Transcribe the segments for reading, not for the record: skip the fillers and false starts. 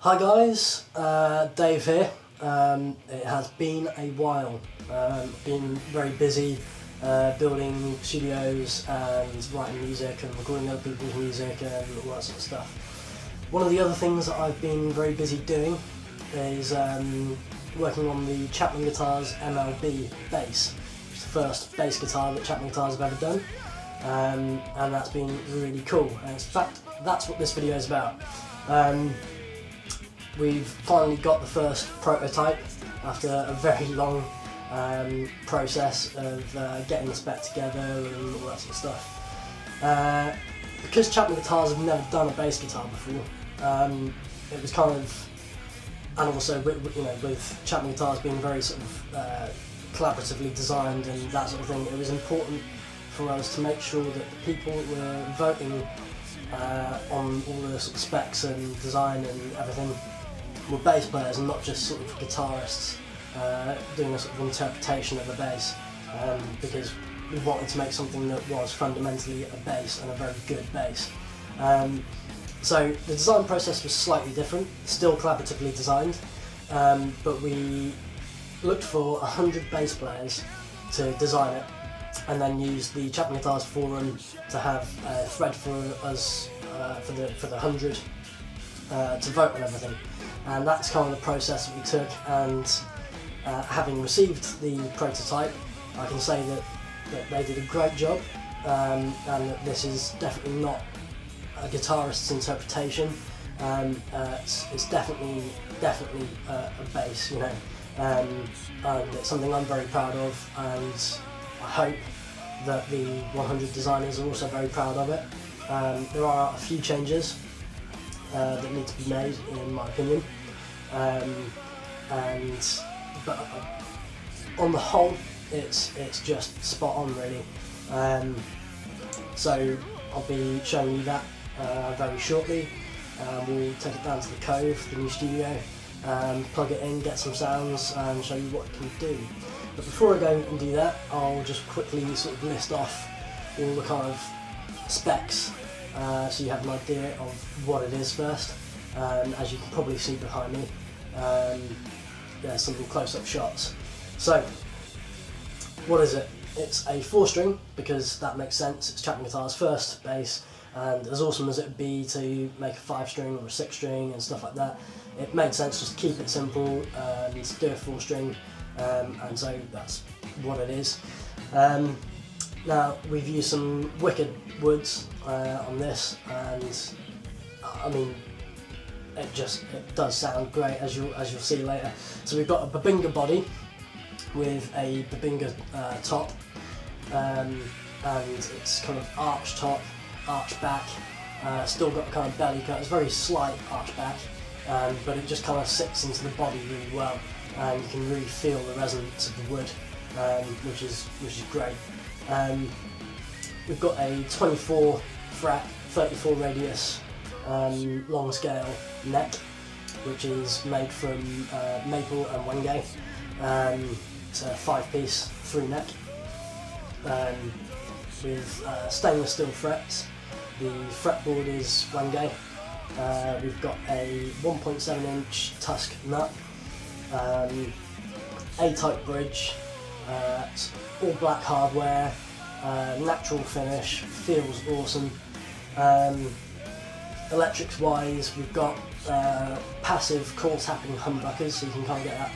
Hi guys, Dave here. It has been a while. Been very busy building studios and writing music and recording other people's music and all that sort of stuff. One of the other things that I've been very busy doing is working on the Chapman Guitars MLB bass, which is the first bass guitar that Chapman Guitars have ever done, and that's been really cool. And in fact, that's what this video is about. We've finally got the first prototype after a very long process of getting the spec together and all that sort of stuff. Because Chapman Guitars have never done a bass guitar before, it was kind of, and also with Chapman Guitars being very sort of collaboratively designed and that sort of thing, it was important for us to make sure that the people that were voting on all the sort of specs and design and everything were bass players and not just sort of guitarists doing a sort of interpretation of a bass, because we wanted to make something that was fundamentally a bass and a very good bass. So the design process was slightly different, still collaboratively designed, but we looked for 100 bass players to design it, and then used the Chapman Guitars forum to have a thread for us for the 100 to vote on everything. And that's kind of the process that we took, and having received the prototype, I can say that they did a great job, and that this is definitely not a guitarist's interpretation. It's definitely a bass, you know, and it's something I'm very proud of, and I hope that the 100 designers are also very proud of it. There are a few changes that need to be made, in my opinion, but on the whole, it's just spot on, really. So I'll be showing you that very shortly. We'll take it down to the Cove, the new studio, plug it in, get some sounds, and show you what it can do. But before I go and do that, I'll just quickly sort of list off all the kind of specs, so you have an idea of what it is first. As you can probably see behind me, there's some close-up shots. So, what is it? It's a 4-string, because that makes sense. It's Chapman Guitars' first bass, and as awesome as it would be to make a 5-string or a 6-string and stuff like that, it made sense just to keep it simple and do a 4-string, and so that's what it is. Now, we've used some wicked woods on this, and I mean, it does sound great, as you'll see later. So we've got a Babinga body with a Babinga top, and it's kind of arch top, arch back, still got a kind of belly cut. It's very slight arch back, but it just kind of sits into the body really well, and you can really feel the resonance of the wood, which is great. We've got a 24 fret, 34 radius long scale neck, which is made from maple and wenge. It's a 5-piece 3-neck with stainless steel frets. The fretboard is wenge. We've got a 1.7-inch Tusk nut, A-type bridge, it's all black hardware, natural finish, feels awesome. Electrics wise, we've got passive coil tapping humbuckers, so you can kind of get that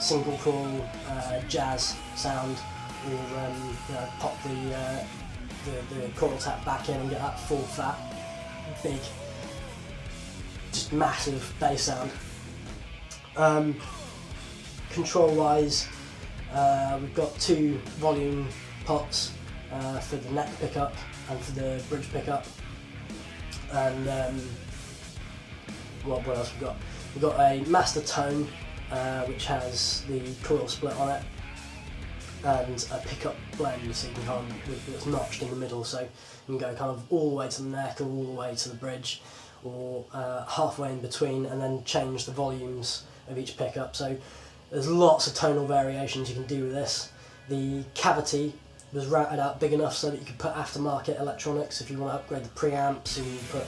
single coil jazz sound, or pop the coil tap back in and get that full fat, big, just massive bass sound. Control wise, we've got 2 volume pots for the neck pickup and for the bridge pickup. And what else we've got? We've got a master tone, which has the coil split on it, and a pickup blend, so you can kind of, it's notched in the middle, so you can go kind of all the way to the neck or all the way to the bridge, or halfway in between, and then change the volumes of each pickup. So there's lots of tonal variations you can do with this. The cavity was routed out big enough so that you could put aftermarket electronics if you want to upgrade the preamps, and you put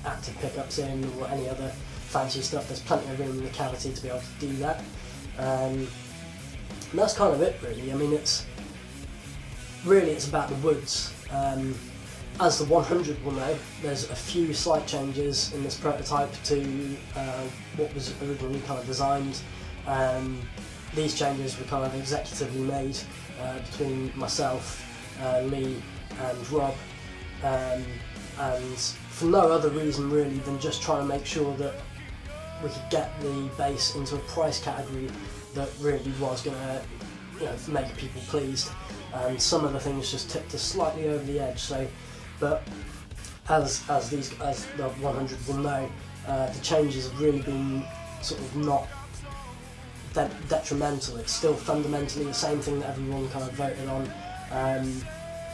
active pickups in or any other fancy stuff. There's plenty of room in the cavity to be able to do that. And that's kind of it really. I mean, it's about the woods. As the 100 will know, there's a few slight changes in this prototype to what was originally kind of designed. These changes were kind of executively made between myself, Lee and Rob, and for no other reason really than just trying to make sure that we could get the bass into a price category that really was going to, you know, make people pleased. And some of the things just tipped us slightly over the edge. So, but as the 100 will know, the changes have really been sort of not detrimental. It's still fundamentally the same thing that everyone kind of voted on, and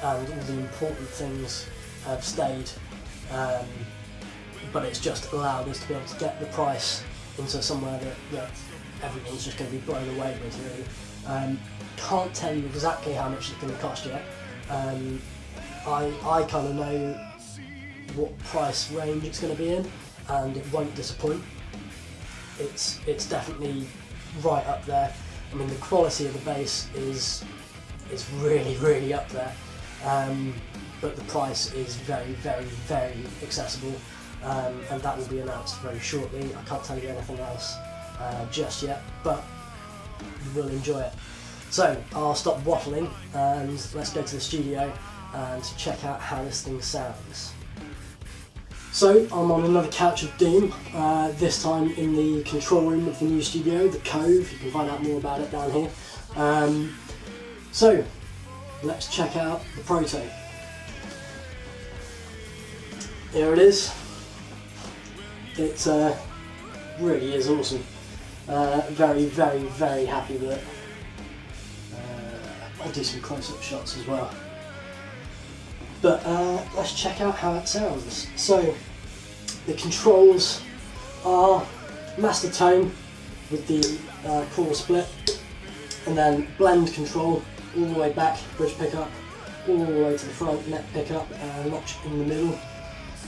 all the important things have stayed. But it's just allowed us to be able to get the price into somewhere that everyone's just going to be blown away with, really. Can't tell you exactly how much it's going to cost yet. I kind of know what price range it's going to be in, and it won't disappoint. It's definitely right up there. I mean, the quality of the bass is really, really up there. But the price is very, very, very accessible, and that will be announced very shortly. I can't tell you anything else just yet, but you will enjoy it. So I'll stop waffling and let's go to the studio and check out how this thing sounds. So I'm on another couch of doom, this time in the control room of the new studio, the Cove. You can find out more about it down here. So let's check out the Proto. Here it is. It really is awesome. Very, very, very happy with it. I'll do some close-up shots as well. But let's check out how it sounds. So the controls are master tone with the core split, and then blend control all the way back, bridge pickup, all the way to the front, neck pickup, and notch in the middle.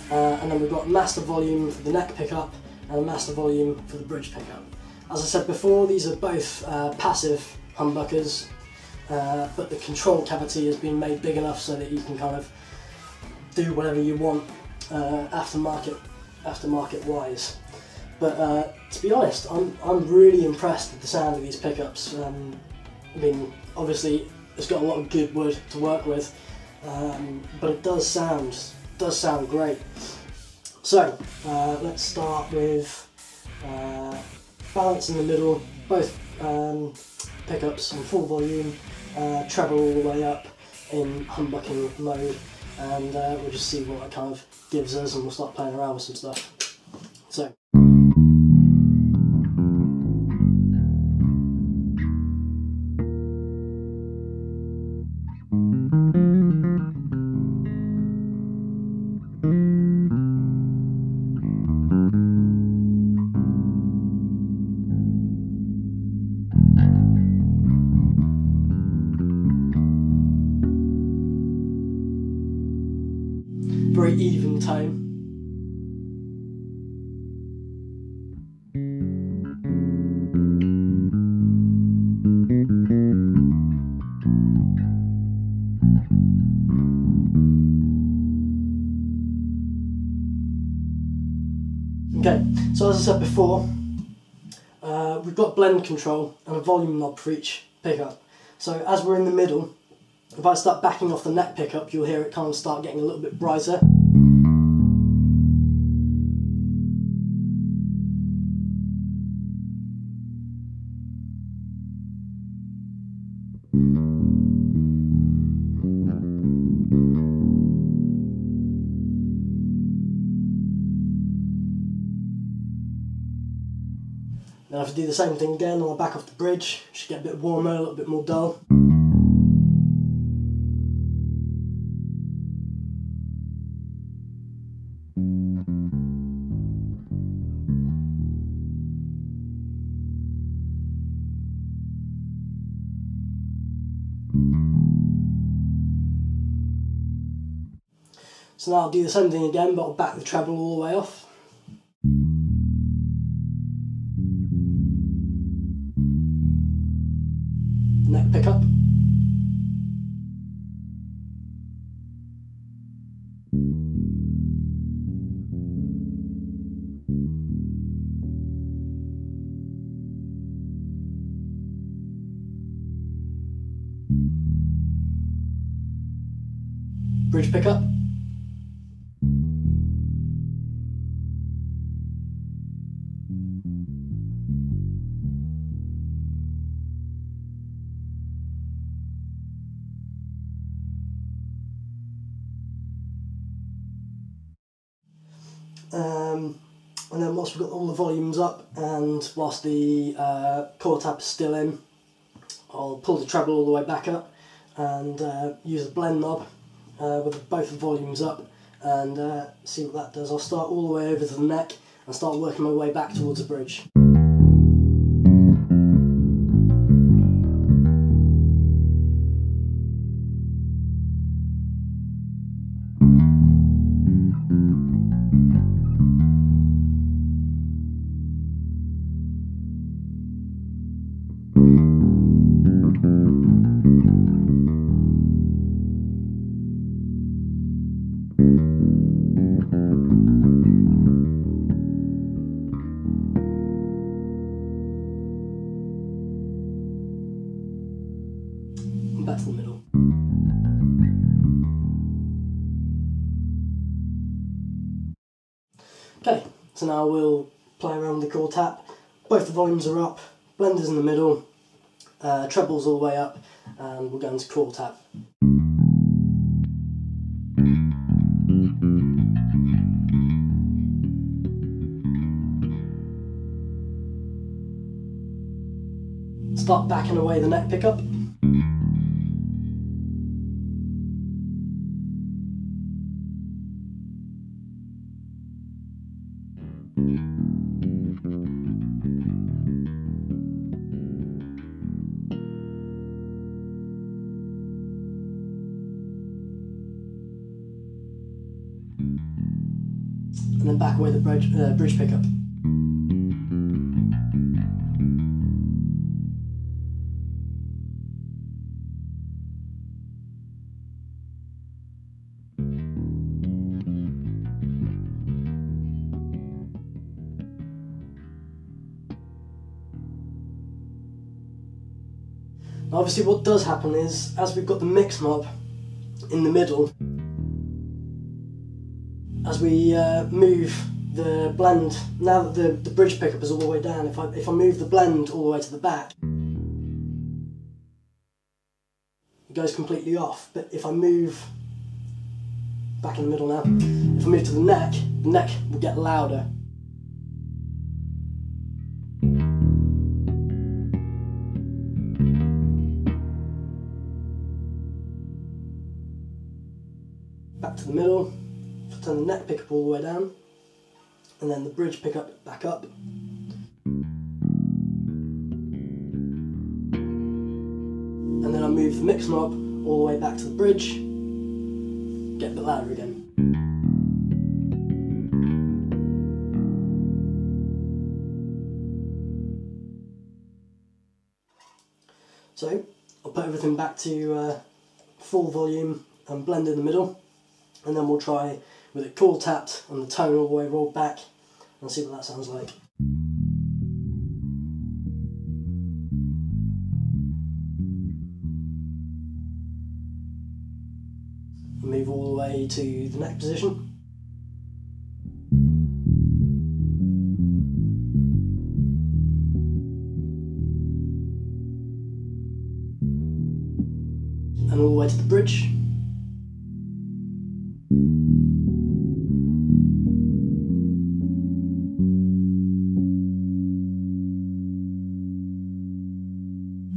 And then we've got master volume for the neck pickup and a master volume for the bridge pickup. As I said before, these are both passive humbuckers, but the control cavity has been made big enough so that you can kind of do whatever you want aftermarket wise. But to be honest, I'm really impressed with the sound of these pickups. I mean, obviously it's got a lot of good wood to work with, but it does sound great. So let's start with balance in the middle, both pickups on full volume, treble all the way up in humbucking mode, and we'll just see what it kind of gives us, and we'll start playing around with some stuff. So. Very even tone. Okay, so as I said before, we've got blend control and a volume knob for each pickup. So as we're in the middle, if I start backing off the neck pickup, you'll hear it kind of start getting a little bit brighter. Then I have to do the same thing again on the back off the bridge, just get a bit warmer, a little bit more dull. So now I'll do the same thing again, but I'll back the treble all the way off. Neck pickup. Bridge pickup. And then once we've got all the volumes up and whilst the chord tap is still in, I'll pull the treble all the way back up and use the blend knob with both the volumes up and see what that does. I'll start all the way over to the neck and start working my way back towards the bridge. Back to the middle. Okay, so now we'll play around with the chord tap. Both the volumes are up, blender's in the middle, treble's all the way up, and we'll go into chord tap. Start backing away the neck pickup. And then back away the bridge pickup. Now obviously what does happen is, as we've got the mix knob in the middle, as we move the blend, now that the bridge pickup is all the way down, if I move the blend all the way to the back, it goes completely off. But if I move back in the middle now, if I move to the neck will get louder. Back to the middle. Turn the neck pickup all the way down, and then the bridge pickup back up. And then I move the mix knob all the way back to the bridge, get a bit louder again. So I'll put everything back to full volume and blend in the middle, and then we'll try with it chord tapped and the tone all the way rolled back and see what that sounds like. Move all the way to the neck position. And all the way to the bridge.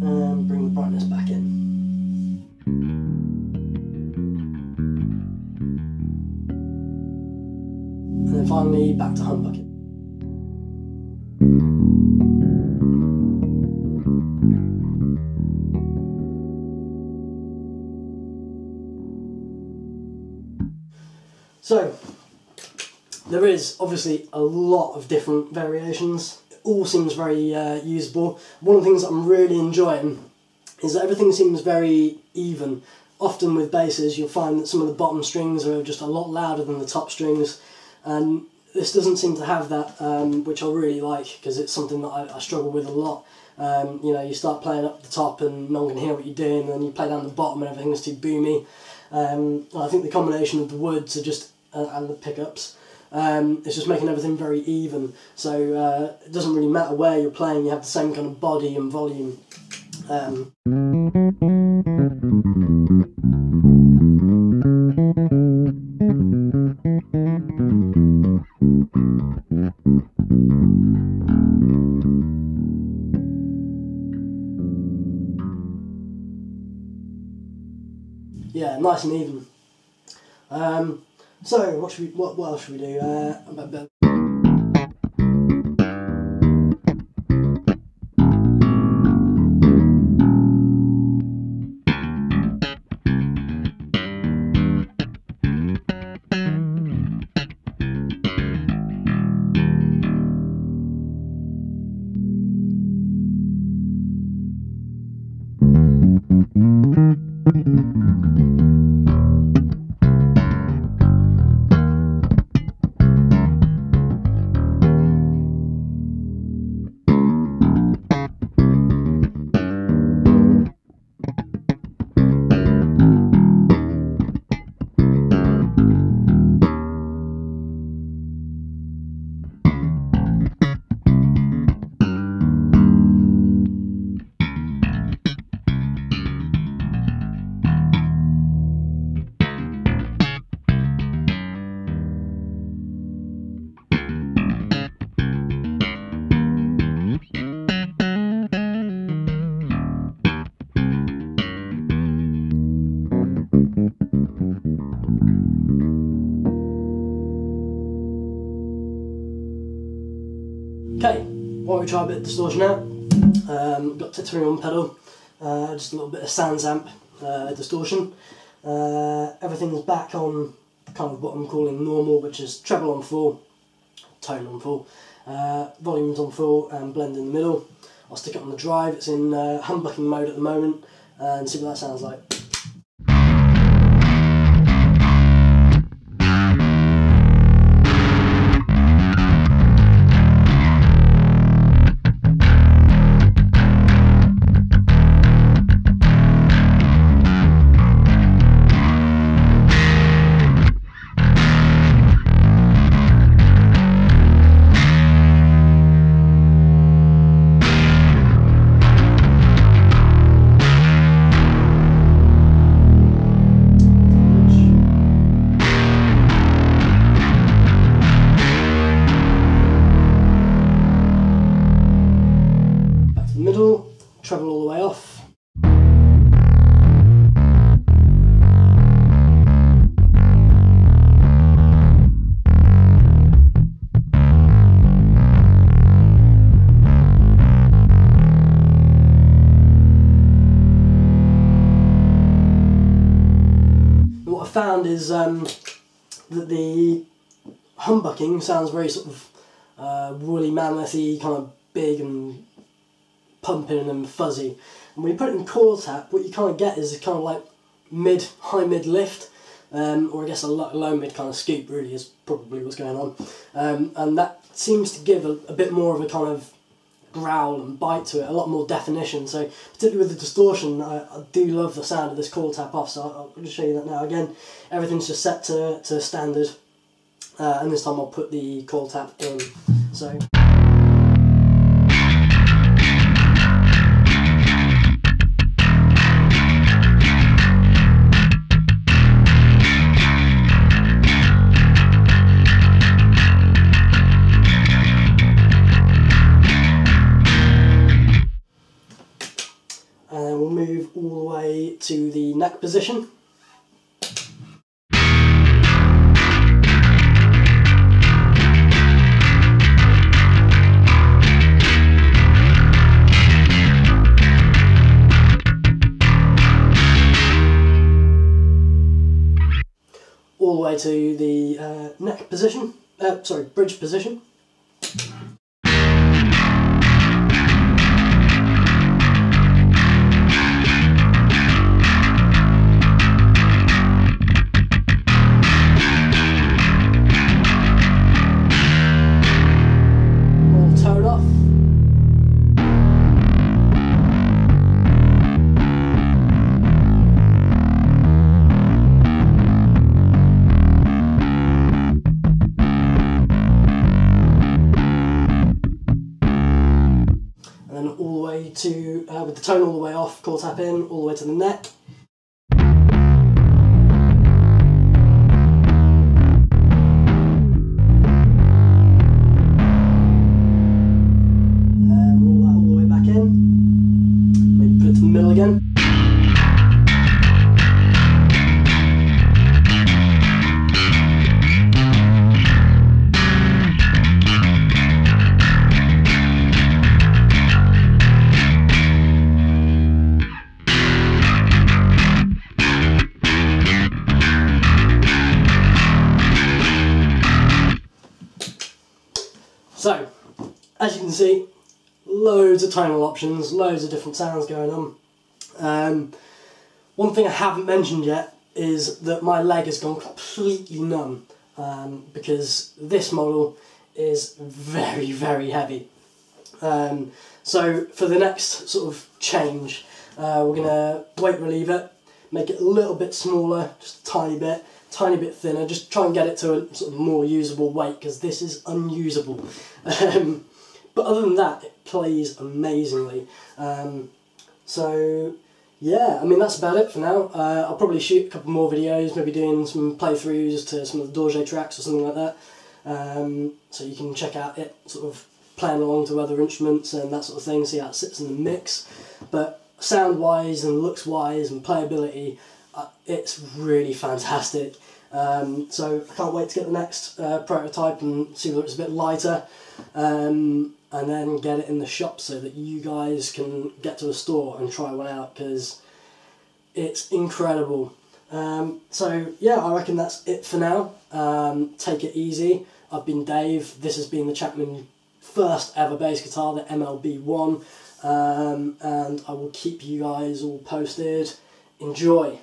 And bring the brightness back in. And then finally back to humbucket. So, there is obviously a lot of different variations. It all seems very usable. One of the things that I'm really enjoying is that everything seems very even. Often with basses you'll find that some of the bottom strings are just a lot louder than the top strings, and this doesn't seem to have that, which I really like, because it's something that I struggle with a lot. You know, you start playing up the top and no one can hear what you're doing, and then you play down the bottom and everything's too boomy. I think the combination of the woods are just and the pickups, it's just making everything very even. So it doesn't really matter where you're playing, you have the same kind of body and volume. Yeah, nice and even. So what else should we do? Okay, why don't we try a bit of distortion out? Got titering on pedal, just a little bit of sans amp distortion. Everything's back on kind of what I'm calling normal, which is treble on full, tone on full, volumes on full, and blend in the middle. I'll stick it on the drive. It's in humbucking mode at the moment, and see what that sounds like. Middle, treble all the way off. What I found is that the humbucking sounds very sort of woolly mammoth-y, kind of big and pumping and fuzzy, and when you put it in core tap, what you kind of get is a kind of like high mid lift, or I guess a low mid kind of scoop, really is probably what's going on, and that seems to give a bit more of a kind of growl and bite to it, a lot more definition. So particularly with the distortion, I do love the sound of this core tap off, so I'll just show you that now. Again, everything's just set to standard, and this time I'll put the core tap in. So and then we'll move all the way to the neck position. All the way way to the neck position, sorry, bridge position. With the tone all the way off, core tap in, all the way to the neck. And roll that all the way back in. Maybe put it to the middle again. So, as you can see, loads of tonal options, loads of different sounds going on. One thing I haven't mentioned yet is that my leg has gone completely numb because this model is very, very heavy. So for the next sort of change, we're going to weight relieve it, make it a little bit smaller, just a tiny bit thinner, just try and get it to a sort of more usable weight because this is unusable. But other than that, it plays amazingly. So yeah, I mean that's about it for now. I'll probably shoot a couple more videos, maybe doing some playthroughs to some of the Dorje tracks or something like that. So you can check out it sort of playing along to other instruments and that sort of thing, see how it sits in the mix. But sound wise and looks wise and playability, it's really fantastic. So I can't wait to get the next prototype and see whether it's a bit lighter, and then get it in the shop so that you guys can get to a store and try one out because it's incredible. So yeah, I reckon that's it for now. Take it easy. I've been Dave. This has been the Chapman first ever bass guitar, the MLB1, and I will keep you guys all posted. Enjoy!